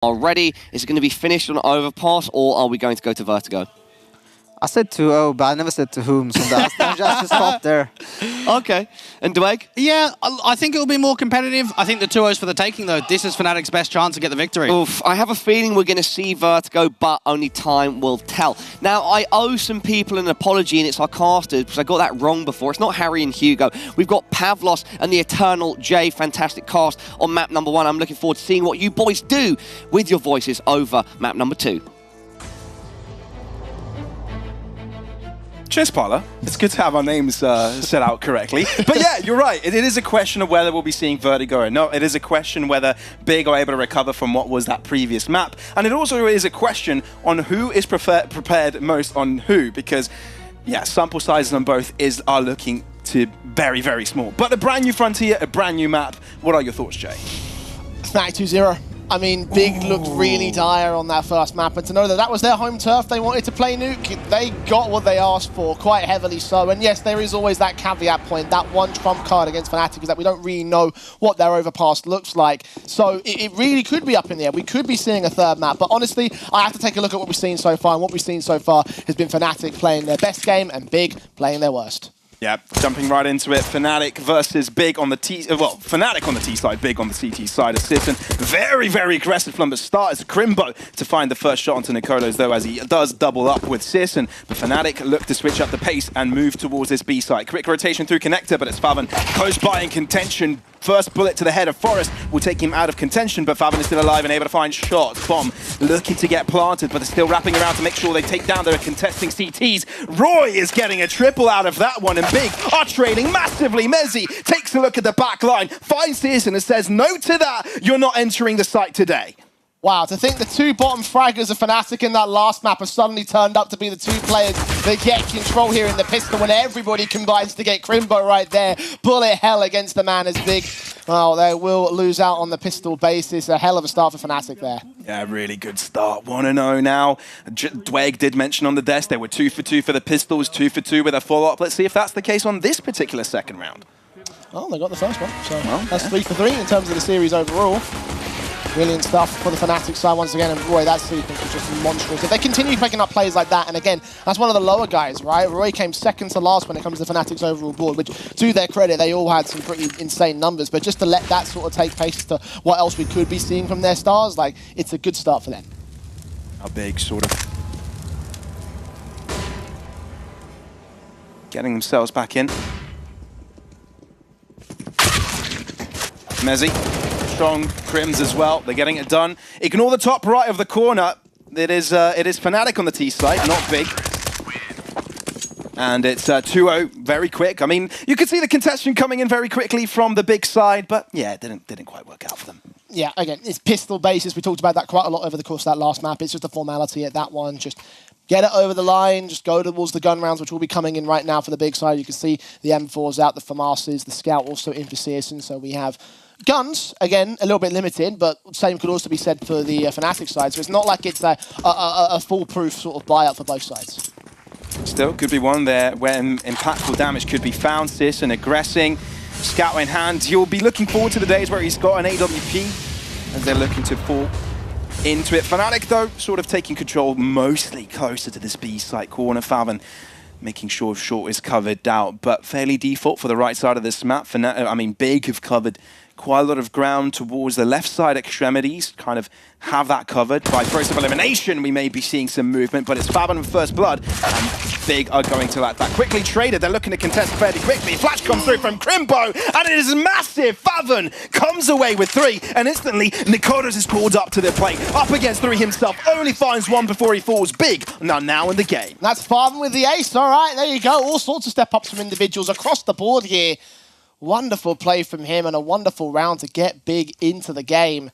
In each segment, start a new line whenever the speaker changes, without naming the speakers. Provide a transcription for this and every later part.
already. Is it going to be finished on Overpass, or are we going to go to Vertigo?
I said 2-0, but I never said to whom, so that's just to stop there.
Okay. And Dweg?
Yeah, I think it will be more competitive. I think the 2-0's for the taking, though. This is Fnatic's best chance to get the victory.
Oof, I have a feeling we're going to see Vertigo, but only time will tell. Now, I owe some people an apology, and it's our casters, because I got that wrong before. It's not Harry and Hugo. We've got Pavlos and the Eternal J, fantastic cast on map number 1. I'm looking forward to seeing what you boys do with your voices over map number 2.
Cheers, Paula. It's good to have our names set out correctly. But yeah, you're right. It is a question of whether we'll be seeing Vertigo or not. It is a question whether Big are able to recover from what was that previous map. And it also is a question on who is prepared most on who. Because, yeah, sample sizes on both are looking to very, very small. But a brand new frontier, a brand new map. What are your thoughts, Jay?
Fnatic 2-0. I mean, Big looked really dire on that first map, and to know that that was their home turf, they wanted to play Nuke, they got what they asked for, quite heavily so. And yes, there is always that caveat point, that one trump card against Fnatic is that we don't really know what their overpass looks like. So it really could be up in the air. We could be seeing a third map, but honestly, I have to take a look at what we've seen so far, and what we've seen so far has been Fnatic playing their best game and Big playing their worst.
Yeah, jumping right into it. Fnatic versus Big on the T... Well, Fnatic on the T side, Big on the CT side. Assistant, very, very aggressive from the start. It's Crimbo to find the first shot onto Nikolos, though, as he does double up with Sisson. But Fnatic look to switch up the pace and move towards this B side. Quick rotation through Connector, but it's Faven close by in contention. First bullet to the head of Forest will take him out of contention, but Faven is still alive and able to find shots. Bomb looking to get planted, but they're still wrapping around to make sure they take down their contesting CTs. Roy is getting a triple out of that one, and Big are trading massively. Mezzi takes a look at the back line, finds Searson and says, no to that, you're not entering the site today.
Wow, to think the two bottom fraggers of Fnatic in that last map have suddenly turned up to be the two players that get control here in the pistol when everybody combines to get Crimbo right there. Bullet hell against the man as Big. Well, they will lose out on the pistol basis. A hell of a start for Fnatic there.
Yeah, really good start. 1-0 now. Dweg did mention on the desk they were 2 for 2 for the pistols, 2 for 2 with a follow-up. Let's see if that's the case on this particular second round.
Oh, they got the first one. So that's 3 for 3 in terms of the series overall. Brilliant stuff for the Fnatic side once again, and Roy, that sequence was just monstrous. If they continue picking up plays like that, and again, that's one of the lower guys, right? Roy came second to last when it comes to Fnatic's overall board, which, to their credit, they all had some pretty insane numbers, but just to let that sort of take pace to what else we could be seeing from their stars, like, it's a good start for them.
A Big sort of getting themselves back in. Mezzi. Strong Crims as well. They're getting it done. Ignore the top right of the corner. It is Fnatic on the T side, not Big. And it's 2-0 very quick. I mean, you could see the contestation coming in very quickly from the Big side, but yeah, it didn't quite work out for them.
Yeah, again, it's pistol basis. We talked about that quite a lot over the course of that last map. It's just a formality at that one. Just get it over the line, just go towards the gun rounds, which will be coming in right now for the Big side. You can see the M4s out, the FAMASs, the Scout also in for Searson. So we have guns, again, a little bit limited, but same could also be said for the Fnatic side. So it's not like it's a foolproof sort of buyout for both sides.
Still, could be one there where impactful damage could be found. Searson aggressing, Scout in hand. He'll be looking forward to the days where he's got an AWP as they're looking to fall into it. Fnatic, though, sort of taking control mostly closer to this B site corner. Faven making sure short is covered out, but fairly default for the right side of this map. Big have covered quite a lot of ground towards the left side extremities, kind of have that covered. By process of elimination, we may be seeing some movement, but it's Faven with first blood, and Big are going to let that quickly traded. They're looking to contest fairly quickly. Flash comes through from Crimbo, and it is massive. Faven comes away with 3, and instantly, Nikolos is called up to the plate. Up against 3 himself, only finds 1 before he falls. Big now in the game.
That's Faven with the ace. All right, there you go. All sorts of step-ups from individuals across the board here. Wonderful play from him and a wonderful round to get Big into the game.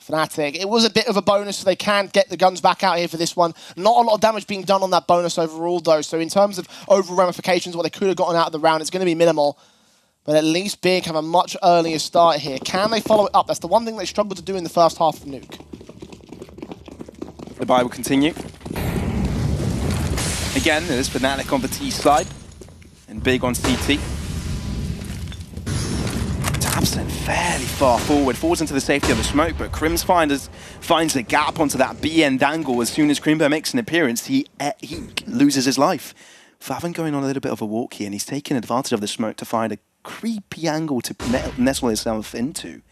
Fnatic, it was a bit of a bonus, so they can get the guns back out here for this one. Not a lot of damage being done on that bonus overall, though. So in terms of overall ramifications, what they could have gotten out of the round, it's going to be minimal. But at least Big have a much earlier start here. Can they follow it up? That's the one thing they struggled to do in the first half of Nuke.
The buy will continue. Again, there's Fnatic on the T side and Big on CT. tabseN fairly far forward, falls into the safety of the smoke, but Crims finds a gap onto that B-end angle. As soon as Crimbo makes an appearance, he loses his life. Faven going on a little bit of a walk here, and he's taking advantage of the smoke to find a creepy angle to nestle himself into.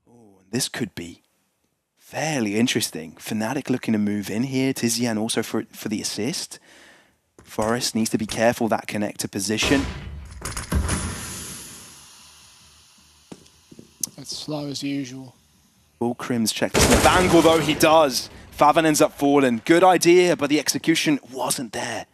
Oh, this could be fairly interesting. Fnatic looking to move in here. Tizian also for the assist. Forest needs to be careful that connector position.
It's slow as usual.
Will Crims check the snap angle, though? He does. Faven ends up falling. Good idea, but the execution wasn't there.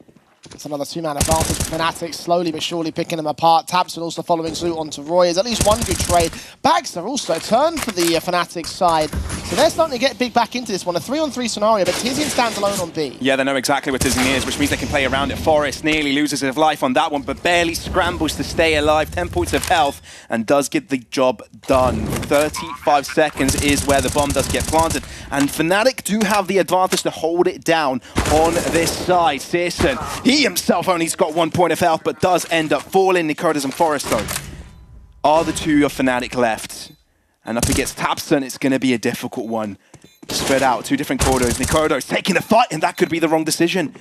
It's another two-man advantage for Fnatic, slowly but surely picking them apart. tabseN also following suit onto Roy. There's at least one good trade. Bagster also turned for the Fnatic side. So they're starting to get big back into this one. A 3-on-3 scenario, but Tizian stands alone on B.
Yeah, they know exactly what Tizian is, which means they can play around it. Forest nearly loses his life on that one, but barely scrambles to stay alive. 10 points of health, and does get the job done. 35 seconds is where the bomb does get planted. And Fnatic do have the advantage to hold it down on this side. syrsoN, he himself only's got 1 point of health, but does end up falling. Nicodas and Forest, though, are the two of Fnatic left. And up against tabseN, it's going to be a difficult one. Spread out, two different corridors. Nicodas taking the fight, and that could be the wrong decision.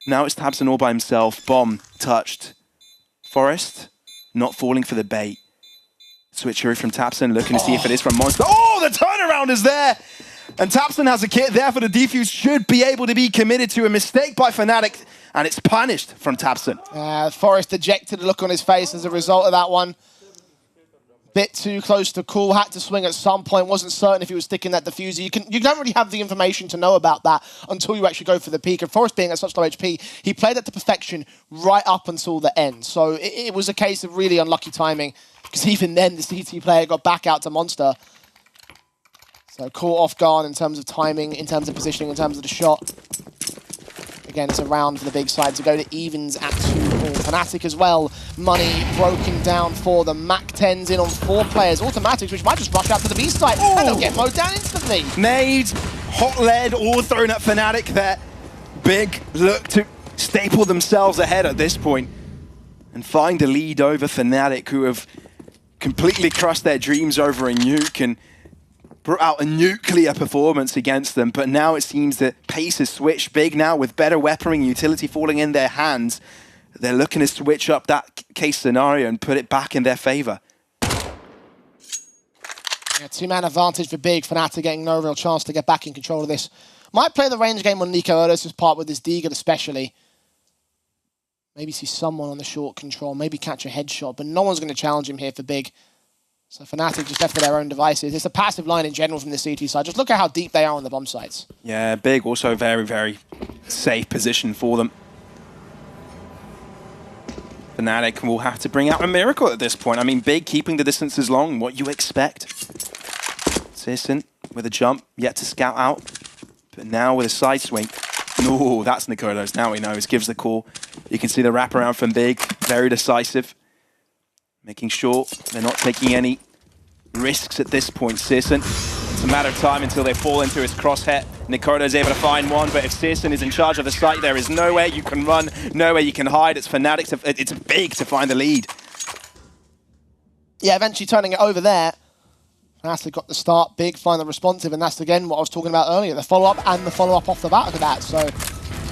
Now it's tabseN all by himself. Bomb touched. Forest not falling for the bait. Switchery from tabseN, looking to see if it is from Monster. Oh, the turnaround is there! And tabseN has a kit there for the defuse, should be able to be committed to. A mistake by Fnatic, and it's punished from tabseN.
Forest dejected, look on his face as a result of that one. Bit too close to call, had to swing at some point, wasn't certain if he was sticking that diffuser. You don't really have the information to know about that until you actually go for the peak. And Forest being at such low HP, he played that to perfection right up until the end. So it was a case of really unlucky timing, because even then the CT player got back out to Monster. So caught off guard in terms of timing, in terms of positioning, in terms of the shot. Again, it's a round for the big side to go to evens at 2-all. Fnatic as well. Money broken down for the Mac-10s in on 4 players. Automatics, which might just rush out to the B side. Ooh. And they'll get mowed down instantly.
Nades, hot lead, all thrown at Fnatic there. Big look to staple themselves ahead at this point and find a lead over Fnatic, who have completely crushed their dreams over a nuke and brought out a nuclear performance against them. But now it seems that pace has switched. Big now with better weaponry, utility falling in their hands. They're looking to switch up that case scenario and put it back in their favor.
Yeah, two-man advantage for Big. Fnatic getting no real chance to get back in control of this. Might play the range game on Nicodas' part with this Deagle especially. Maybe see someone on the short control, maybe catch a headshot, but no one's going to challenge him here for Big. So Fnatic just left to their own devices. It's a passive line in general from the CT side. Just look at how deep they are on the bomb sites.
Yeah, Big also very, very safe position for them. Fnatic will have to bring out a miracle at this point. I mean, Big keeping the distances long, what you expect. syrsoN with a jump, yet to scout out. But now with a side swing. No, that's Nicodas. Now he knows, gives the call. You can see the wraparound from Big, very decisive. Making sure they're not taking any risks at this point. syrsoN, it's a matter of time until they fall into his crosshair. Nicodas is able to find one, but if syrsoN is in charge of the site, there is nowhere you can run, nowhere you can hide. It's Fnatic, it's Big to find the lead.
Yeah, eventually turning it over there. Fnatic got the start, Big, find the responsive, and that's again what I was talking about earlier, the follow-up and the follow-up off the back of that. So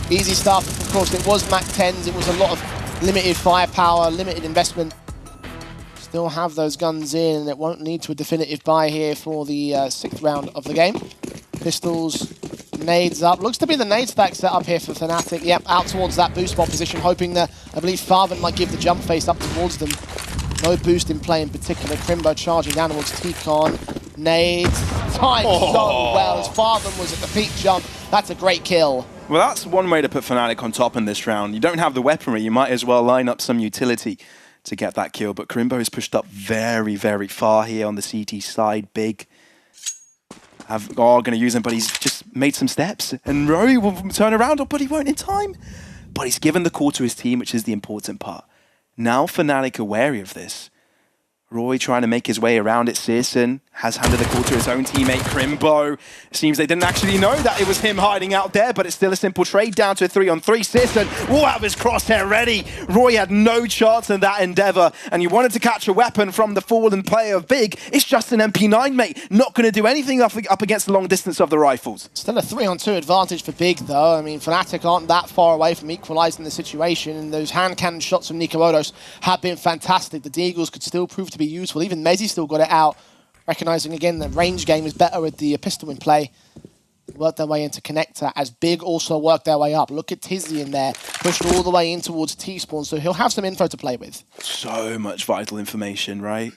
easy stuff. Of course, it was Mac-10s, it was a lot of limited firepower, limited investment. Still have those guns in, and it won't lead to a definitive buy here for the 6th round of the game. Pistols, nades up. Looks to be the nade stack set up here for Fnatic. Yep, out towards that boost spot position, hoping that, I believe, Faven might give the jump face up towards them. No boost in play in particular. Crimbo charging down towards T-Con. Nades, timed so well as Faven was at the peak jump. That's a great kill.
Well, that's one way to put Fnatic on top in this round. You don't have the weaponry, you might as well line up some utility to get that kill, but Crimbo is pushed up very, very far here on the CT side. Big are going to use him, but he's just made some steps, and Rory will turn around, but he won't in time. But he's given the call to his team, which is the important part. Now Fnatic are wary of this. Roy trying to make his way around it. Searson has handed the call to his own teammate, Crimbo. Seems they didn't actually know that it was him hiding out there, but it's still a simple trade down to a 3-on-3. Searson will have his crosshair ready. Roy had no chance in that endeavor, and you wanted to catch a weapon from the fallen player of Big. It's just an MP9, mate. Not going to do anything up against the long distance of the rifles.
Still a 3-on-2 advantage for Big, though. I mean, Fnatic aren't that far away from equalising the situation, and those hand cannon shots from Nikomodos have been fantastic. The Deagles could still prove to be useful. Even Mezzi still got it out, recognising again the range game is better with the pistol in play. Worked their way into connector as Big also worked their way up. Look at Tizzy in there, pushed all the way in towards T-spawn, so he'll have some info to play with.
So much vital information, right?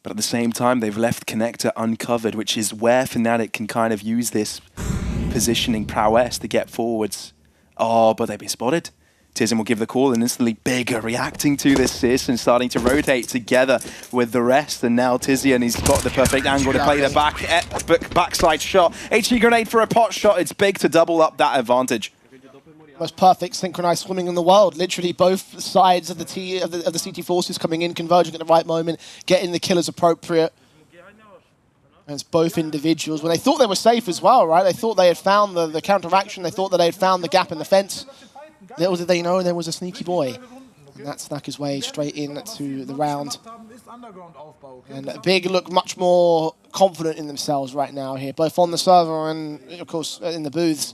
But at the same time, they've left connector uncovered, which is where Fnatic can kind of use this positioning prowess to get forwards. Oh, but they've been spotted. Tizen will give the call, and instantly Big are reacting to this Sis and starting to rotate together with the rest. And now Tizian, he's got the perfect angle to play the backside shot. HE grenade for a pot shot. It's Big to double up that advantage.
Most perfect synchronized swimming in the world. Literally both sides of the CT forces coming in, converging at the right moment, getting the kills appropriate. And it's both individuals. When they thought they were safe as well, right? They thought they had found the counteraction. They thought that they had found the gap in the fence. Little did they know there was a sneaky boy. And that snuck his way straight into the round. And Big look much more confident in themselves right now here, both on the server and, of course, in the booths.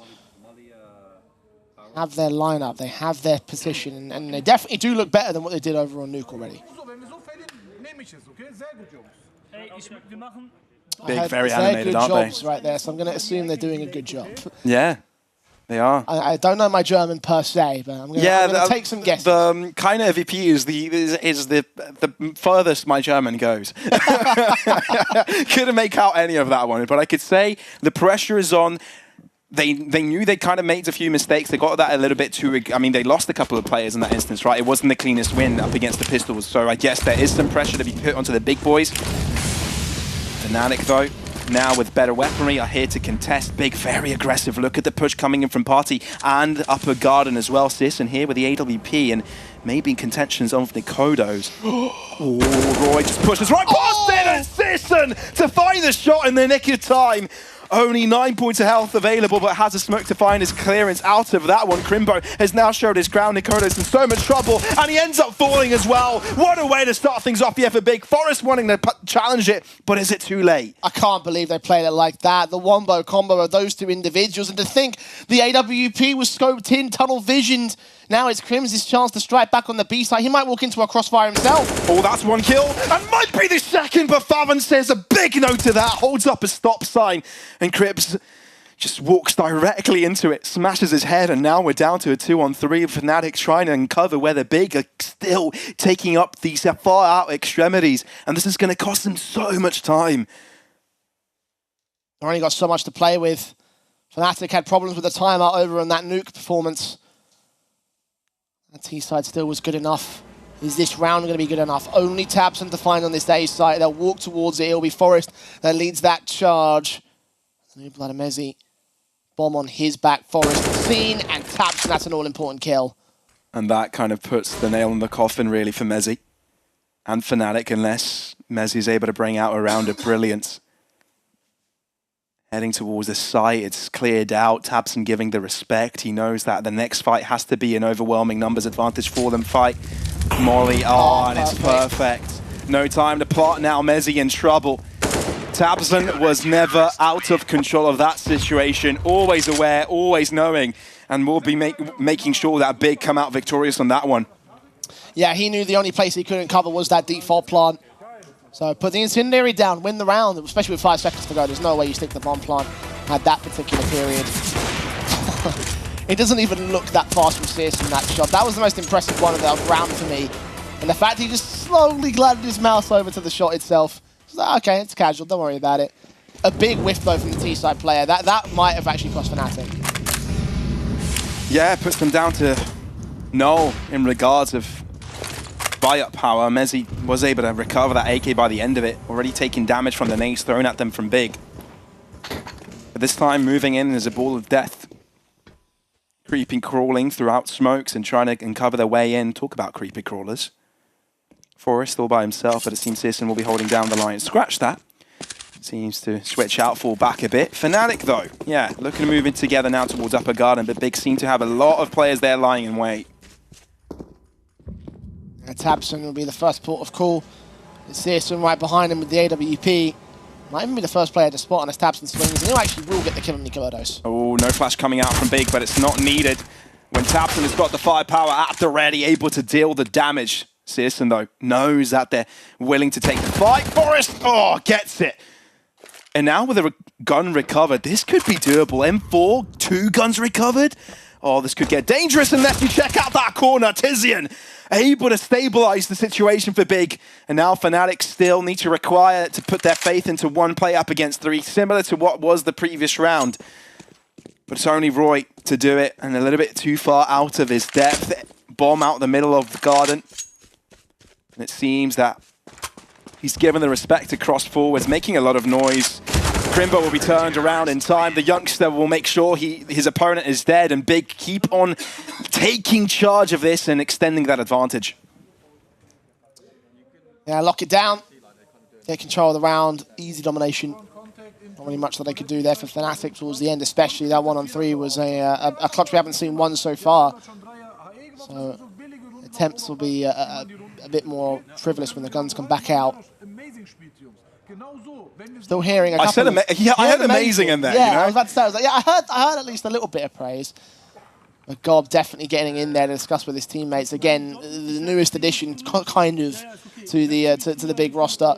They have their lineup, they have their position, and they definitely do look better than what they did over on Nuke already.
Big, very animated, aren't they?
Jobs right there, so I'm going to assume they're doing a good job.
Yeah. They are.
I don't know my German per se, but I'm going to take some guesses.
The kind of MVP is the furthest my German goes. Couldn't make out any of that one, but I could say the pressure is on. They knew they kind of made a few mistakes. They got that a little bit too... I mean, they lost a couple of players in that instance, right? It wasn't the cleanest win up against the Pistols, so I guess there is some pressure to be put onto the big boys. Fnatic, though, now with better weaponry, are here to contest. Big, very aggressive. Look at the push coming in from Party and Upper Garden as well. Sis, and here with the AWP and maybe contentions of the Kodos. Oh, Roy just pushes right past it, and Sisson to find the shot in the nick of time. Only 9 points of health available, but has a smoke to find his clearance out of that one. Crimbo has now showed his ground. Nikoda's in so much trouble, and he ends up falling as well. What a way to start things off here for Big. Forest wanting to challenge it, but is it too late?
I can't believe they played it like that. The wombo combo of those two individuals, and to think the AWP was scoped in, tunnel visioned. Now it's Crim's chance to strike back on the B side. He might walk into a crossfire himself.
Oh, that's one kill, and might be the second, but Favan says a big no to that, holds up a stop sign, and Cribs just walks directly into it, smashes his head, and now we're down to a 2-on-3. Fnatic trying to uncover where the Big are still taking up these far out extremities, and this is going to cost them so much time.
They've only got so much to play with. Fnatic had problems with the timeout over on that Nuke performance. The T-side still was good enough. Is this round going to be good enough? Only tabseN to find on this A side. They'll walk towards it. It'll be Forest that leads that charge. New Blood and Mezzi. Bomb on his back. Forest seen, and tabseN. That's an all-important kill.
And that kind of puts the nail in the coffin, really, for Mezzi. And Fnatic, unless Mezzi's able to bring out a round of brilliance. Heading towards the site, it's cleared out. tabseN giving the respect. He knows that the next fight has to be an overwhelming numbers advantage for them fight. Molly, and it's perfect. No time to plot now. Mezzi in trouble. tabseN was never out of control of that situation. Always aware, always knowing, and will be making sure that Big come out victorious on that one.
Yeah, he knew the only place he couldn't cover was that default plant. So put the incendiary down, win the round, especially with 5 seconds to go. There's no way you stick the bomb plant at that particular period. It doesn't even look that fast from Sears from that shot. That was the most impressive one of the round to me. And the fact he just slowly glided his mouse over to the shot itself. It's like, okay, it's casual, don't worry about it. A big whiff though from the T-side player. That might have actually cost Fnatic.
Yeah, puts them down to no in regards of buy-up power. Mezzi was able to recover that AK by the end of it, already taking damage from the nades thrown at them from Big. But this time moving in as a ball of death. Creeping, crawling throughout smokes and trying to uncover their way in. Talk about creepy crawlers. Forest all by himself, but it seems Searson will be holding down the line. Scratch that. Seems to switch out, fall back a bit. Fnatic, though, yeah, looking to move in together now towards Upper Garden, but Big seem to have a lot of players there lying in wait.
tabseN will be the first port of call. Searson right behind him with the AWP. Might even be the first player to spot on as tabseN swings, and he actually will get the kill on Nicolados.
Oh, no flash coming out from Big, but it's not needed. When tabseN has got the firepower at the ready, able to deal the damage. Searson, though, knows that they're willing to take the fight. Forest, oh, gets it. And now with a gun recovered, this could be doable. M4, 2 guns recovered. Oh, this could get dangerous unless you check out that corner. Tizian able to stabilize the situation for Big. And now Fnatic still need to require to put their faith into one play up against 3, similar to what was the previous round. But it's only Roy to do it, and a little bit too far out of his depth. Bomb out the middle of the garden. And it seems that he's given the respect to cross forwards, making a lot of noise. Crimbo will be turned around in time. The youngster will make sure his opponent is dead, and Big keep on taking charge of this and extending that advantage.
Yeah, lock it down. Get control of the round. Easy domination. Not really much that they could do there for Fnatic towards the end, especially that 1-on-3 was a clutch we haven't seen one so far. So attempts will be a bit more frivolous when the guns come back out. Still hearing a couple
I heard amazing in there.
Yeah,
you know?
I was about to say, I heard at least a little bit of praise. But Gob definitely getting in there to discuss with his teammates. Again, the newest addition, kind of, to the Big roster.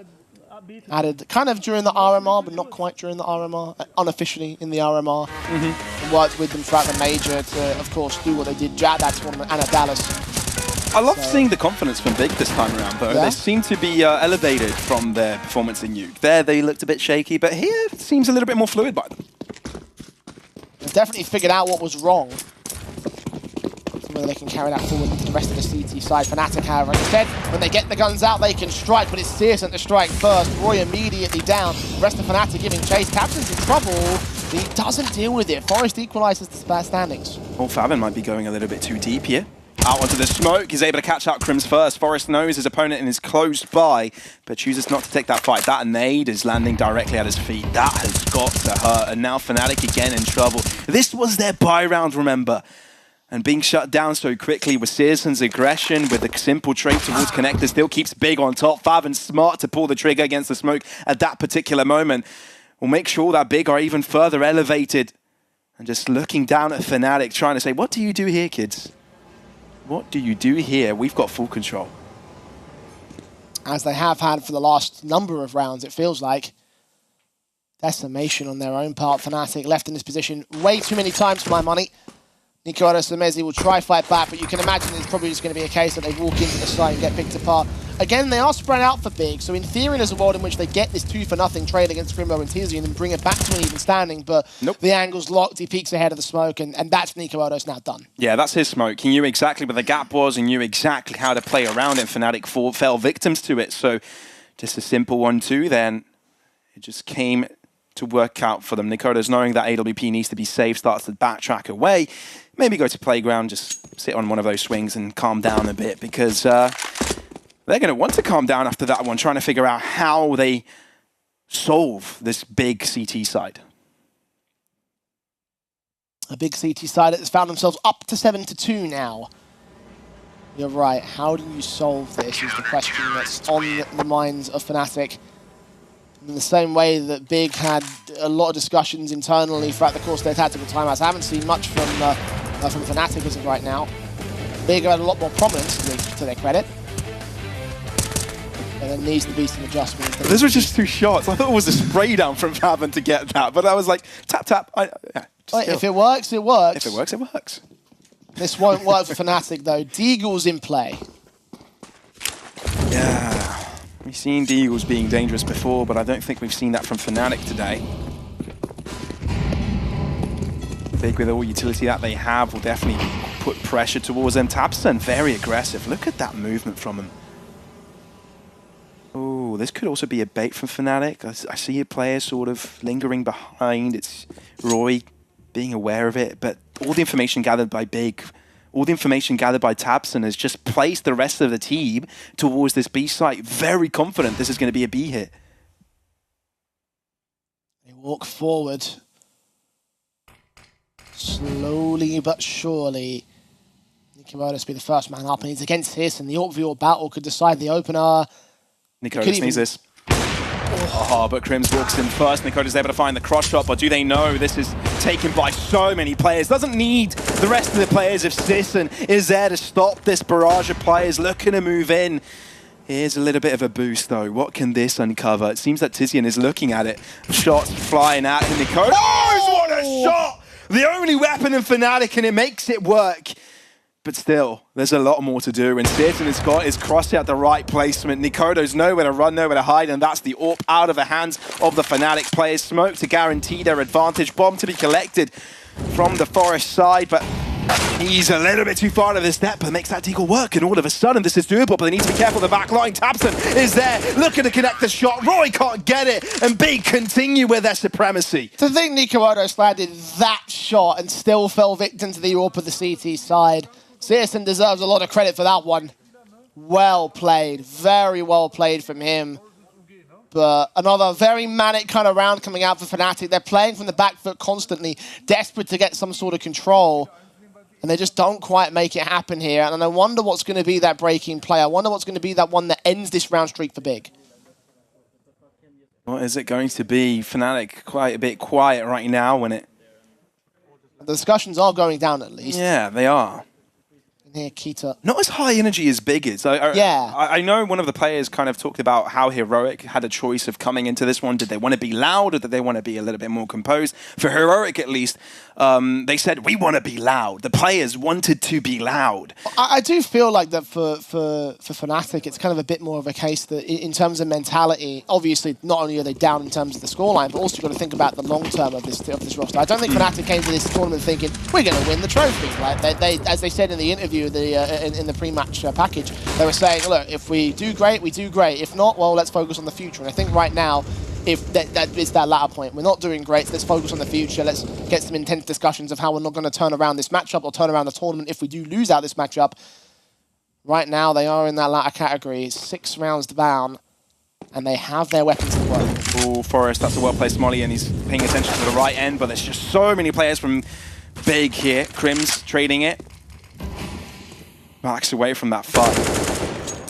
Added kind of during the RMR, but not quite during the RMR. Unofficially in the RMR. And worked with them throughout the major to, of course, do what they did at that tournament and at Dallas.
I love seeing the confidence from Big this time around, though.
Yeah.
They seem to be elevated from their performance in Nuke. There, they looked a bit shaky, but here it seems a little bit more fluid by them.
They've definitely figured out what was wrong. Whether they can carry that forward into the rest of the CT side. Fnatic, however, instead, when they get the guns out, they can strike, but it's Searson to strike first. Roy immediately down. The rest of Fnatic giving chase. tabseN's in trouble. He doesn't deal with it. Forest equalizes the standings.
Well, Faven might be going a little bit too deep here. Out onto the smoke, he's able to catch out Crims first. Forest knows his opponent and is close by, but chooses not to take that fight. That nade is landing directly at his feet. That has got to hurt, and now Fnatic again in trouble. This was their buy round, remember? And being shut down so quickly with Searson's aggression, with a simple trade towards Connector, still keeps Big on top. Faven's smart to pull the trigger against the smoke at that particular moment. Will make sure that Big are even further elevated. And just looking down at Fnatic, trying to say, what do you do here, kids? What do you do here? We've got full control.
As they have had for the last number of rounds, it feels like. Decimation on their own part. Fnatic left in this position way too many times for my money. Nicolados and Mezzi will try fight back, but you can imagine it's probably just going to be a case that they walk into the site and get picked apart. Again, they are spread out for Big, so in theory there's a world in which they get this 2-for-0 trade against Crimbo and Tizi and then bring it back to an even standing, but the angle's locked, he peeks ahead of the smoke, and that's Nicolados now done.
Yeah, that's his smoke. He knew exactly where the gap was and knew exactly how to play around it. Fnatic fell victims to it, so just a simple 1-2 then. It just came to work out for them. Nicolados, knowing that AWP needs to be safe, starts to backtrack away. Maybe go to playground, just sit on one of those swings and calm down a bit, because they're going to want to calm down after that one, trying to figure out how they solve this big CT side.
A big CT side that has found themselves up to 7-2 now. You're right, how do you solve this is the question that's on the minds of Fnatic. In the same way that Big had a lot of discussions internally throughout the course of their tactical timeouts. I haven't seen much from Fnatic as of right now. Big had a lot more prominence to their credit. But there needs to be some adjustment.
Those were just 2 shots. I thought it was a spray down from Faven to get that, but I was like, tap, tap.
If it works, it works.
If it works, it works.
This won't work for Fnatic though. Deagle's in play.
Yeah. We've seen Deagles being dangerous before, but I don't think we've seen that from Fnatic today. Big, with all utility that they have, will definitely put pressure towards them. tabseN, very aggressive. Look at that movement from him. Oh, this could also be a bait from Fnatic. I see a player sort of lingering behind. It's Roy being aware of it, but all the information gathered by Big all the information gathered by tabseN has just placed the rest of the team towards this B site. Very confident this is going to be a B hit.
They walk forward. Slowly but surely. Nikomodos be the first man up, and he's against this, and the Orc battle could decide the opener.
Nikomodos needs this. Oh, but Crims walks in first. Nikomodos able to find the cross shot, but do they know this is taken by so many players? Doesn't need the rest of the players if sysN is there to stop this barrage of players looking to move in. Here's a little bit of a boost though. What can this uncover? It seems that Tizian is looking at it. Shots flying at Nikomodos. Oh, what a shot! The only weapon in Fnatic, and it makes it work. But still, there's a lot more to do. And sysN has got his cross at the right placement. Nikomodos nowhere to run, nowhere to hide, and that's the AWP out of the hands of the Fnatic players. Smoke to guarantee their advantage. Bomb to be collected from the Forest side, but he's a little bit too far to the step, but makes that deagle work, and all of a sudden this is doable, but they need to be careful of the back line. tabseN is there, looking to connect the shot. Roy can't get it, and Big continue with their supremacy.
To think Nikomodos landed that shot and still fell victim to the AWP of the CT side. sysN deserves a lot of credit for that one. Well played, very well played from him. But another very manic kind of round coming out for Fnatic. They're playing from the back foot constantly, desperate to get some sort of control. And they just don't quite make it happen here. And I wonder what's going to be that breaking play. I wonder what's going to be that one that ends this round streak for Big.
What is it going to be? Fnatic quite a bit quiet right now when it...
The discussions are going down at least.
Yeah, they are.
Here, Kita.
Not as high energy as Big is. I know one of the players kind of talked about how Heroic had a choice of coming into this one. Did they want to be loud, or did they want to be a little bit more composed? For Heroic, at least, they said, we want to be loud. The players wanted to be loud.
I do feel like that for Fnatic, it's kind of a bit more of a case that in terms of mentality, obviously, not only are they down in terms of the scoreline, but also you've got to think about the long term of this roster. I don't think Fnatic came to this tournament thinking, we're going to win the trophy. Right? They, as they said in the interview, in the pre-match package, they were saying, look, if we do great, we do great. If not, well, let's focus on the future. And I think right now, if that is that latter point, we're not doing great, so let's focus on the future. Let's get some intense discussions of how we're not going to turn around this matchup or turn around the tournament if we do lose out this matchup. Right now, they are in that latter category. 6 rounds down, and they have their weapons to work.
Oh, Forest, that's a well-placed molly, and he's paying attention to the right end, but there's just so many players from Big here. Crims trading it. Max away from that fight.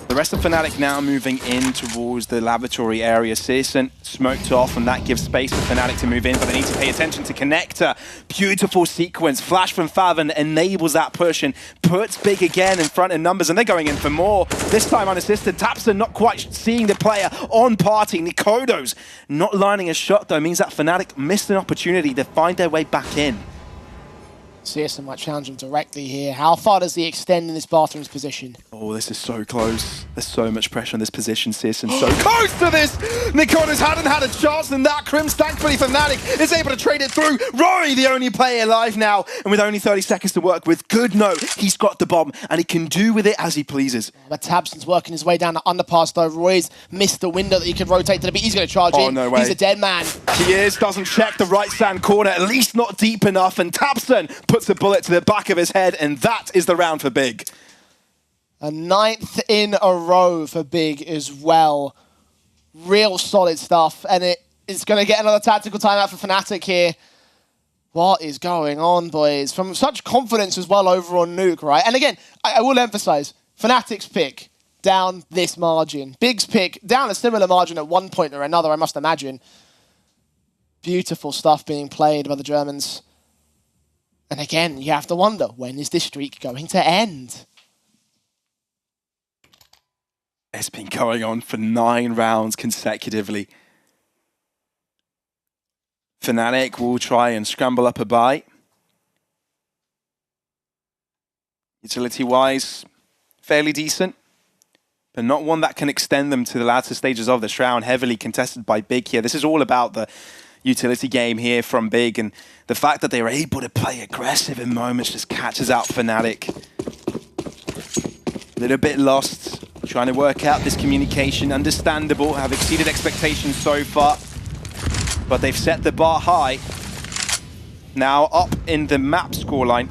The rest of Fnatic now moving in towards the laboratory area. sysN smoked off, and that gives space for Fnatic to move in, but they need to pay attention to Connector. Beautiful sequence. Flash from Faven enables that push and puts Big again in front in numbers, and they're going in for more. This time unassisted. tabseN not quite seeing the player on party. Nikomodos not lining a shot, though, means that Fnatic missed an opportunity to find their way back in.
sysN might challenge him directly here. How far does he extend in this bathroom's position?
Oh, this is so close. There's so much pressure on this position. sysN so close to this. Nikomodos hadn't had a chance, and that Crims, thankfully for Fnatic, is able to trade it through. Rory, the only player alive now, and with only 30 seconds to work with. Good note, he's got the bomb, and he can do with it as he pleases.
But tabseN's working his way down the underpass, though. Roy's missed the window that he could rotate to the beat. He's going to charge in.
No way.
He's a dead man.
He is, doesn't check the right sand corner, at least not deep enough, and tabseN puts a bullet to the back of his head, and that is the round for Big.
A 9th in a row for Big as well. Real solid stuff, and it's going to get another tactical timeout for Fnatic here. What is going on, boys? From such confidence as well over on Nuke, right? And again, I will emphasize, Fnatic's pick down this margin. Big's pick down a similar margin at one point or another, I must imagine. Beautiful stuff being played by the Germans. And again, you have to wonder, when is this streak going to end?
It's been going on for 9 rounds consecutively. Fnatic will try and scramble up a bite. Utility-wise, fairly decent, but not one that can extend them to the latter stages of this round. Heavily contested by Big here. This is all about the utility game here from Big, and the fact that they were able to play aggressive in moments just catches out Fnatic. A little bit lost, trying to work out this communication. Understandable, have exceeded expectations so far, but they've set the bar high. Now up in the map scoreline,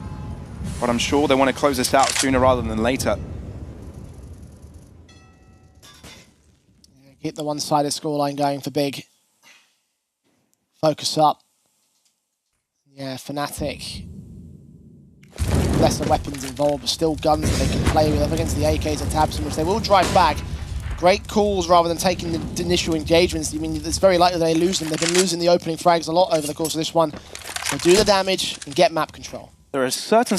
But I'm sure they want to close this out sooner rather than later.
Keep the one-sided scoreline going for Big. Focus up. Yeah, Fnatic. Lesser weapons involved, but still guns that they can play with up against the AKs and Tabs, which they will drive back. Great calls rather than taking the initial engagements. I mean, it's very likely they lose them. They've been losing the opening frags a lot over the course of this one. So do the damage and get map control.
There are certain